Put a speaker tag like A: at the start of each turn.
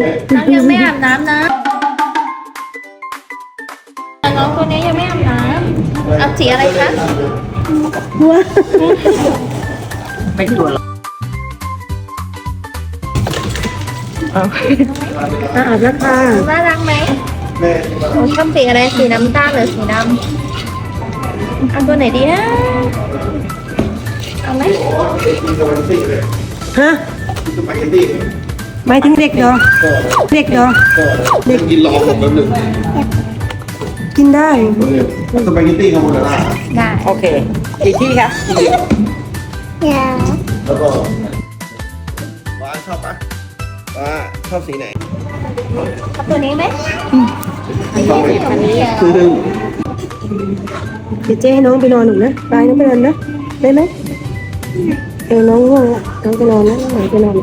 A: น้องยังไม่อาบน้ำนะน้องตัวนี้ยังไม่อาบน้ำเอาสีอะไรคะ
B: วัว
C: ไม่ตัวหรอก
B: อาบแล้วค่ะ
A: น่ารักไหมหนูชอบสีอะไรสีน้ำตาลหรือสีดำเอาตัวไหนดีนะเอาไหม
B: ฮะไม่ถึงเด็กเหรอเด็กเหรอเด็ก
D: กินรอผมแป๊บนึง
B: กินได้
D: สปาเกตตี้คาโบนาร่า
A: ได้
C: โอเคอีกที่ครับ
D: แล้วก็ว้าชอบปะว้าชอบสีไหน
A: เอาตัวนี้ไหม
D: ชอบไหม
A: อันนี้อ่ะ
B: เดี๋ยวเจ๊ให้น้องไปนอนหนูนะไปน้องไปนอนนะได้ไหมน้องง่วงละน้องไปนอนนะน้องไปนอน